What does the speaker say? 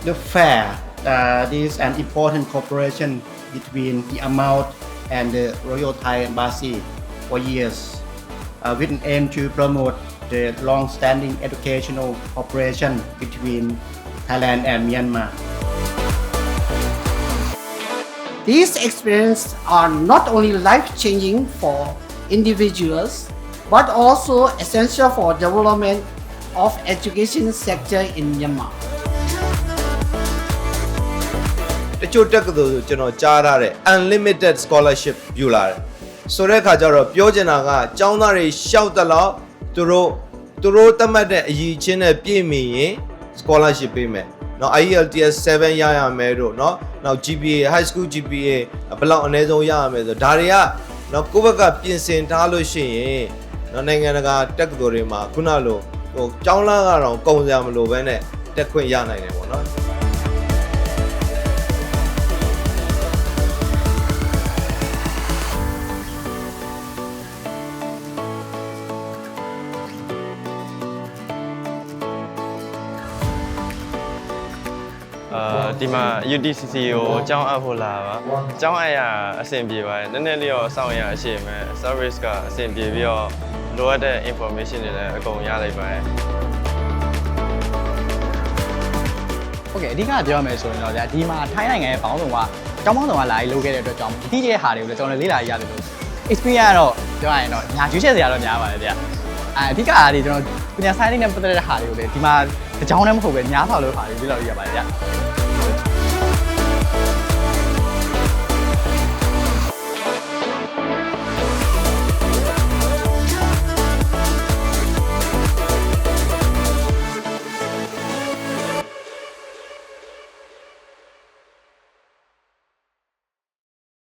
The fair is an important cooperation between the Amount and the Royal Thai Embassy for years, with an aim to promote the long-standing educational cooperation between Thailand and Myanmar. These experiences are not only life-changing for individuals, but also essential for development of education sector in Myanmar. တချို့တက္ကသိုလ်ကျွန်တော်ကြားထားတယ် unlimited scholarship ယူလာတယ်ဆိုတဲ့အခါကျတော့ပြောချင်တာကကျောင်းသားတွေရှောက်တလောက်သူတို့သတ်မှတ်တဲ့အရည်အချင်းနဲ့ပြည့်မီရင် scholarship ပေးမယ်เนาะ IELTS 7ရရမယ်တို့เนาะနောက် GPA high school GPA ဘယ်လောက်အနည်းဆုံးရရမယ်ဆိုဒါတွေကเนาะကိုယ့်ဘက်ကပြင်ဆင်ထားလို့ရှိရင်เนาะနိုင်ငံတကာတက္ကသိုလ်တွေမှာခုနလိုကျောင်းသားကတော့ကုန်စရာမလိုဘဲနဲ့တက်ခွင့်ရနိုင်တယ်ပေါ့เนาะဒီမှာ UTCC ကိုအကြောင်းအပ်ဖို့လာပါအကြောင်းအပ်ရအဆင်ပြေပါတယ်နည်းနည်းလေးတော့စောင့်ရအရှိမယ် service ကအဆင်ပြေပြီးတော့လိုအပ်တဲ့ information တွေလည်းအကုန်ရလိုက်ပါတယ် Okay အဓိကပြောရမယ်ဆိုရင်တော့ဗျာဒီမှာထိုင်းနိုင်ငံရဲ့ဘောင်းဆောင်ကကျောင်းပေါင်းဆောင်ကလာပြီးလုပ်ခဲ့တဲ့အတွက်ကြောင့်ဒီတဲ့ဟာတွေကိုလည်းကျွန်တော်လေ့လာရရတယ်လို့ experience ကတော့ပြောရရင်တော့ညာကျွေးချက်စရာတော့များပါတယ်ဗျာအဓိကအားဒီကျွန်တော်ပညာဆိုင်နဲ့ပတ်သက်တဲ့ဟာတွေကိုလည်းဒီမှာအကြောင်းနဲ့မဟုတ်ပဲညားဖောက်လို့ဟာတွေလေ့လာရပါတယ်ဗျာ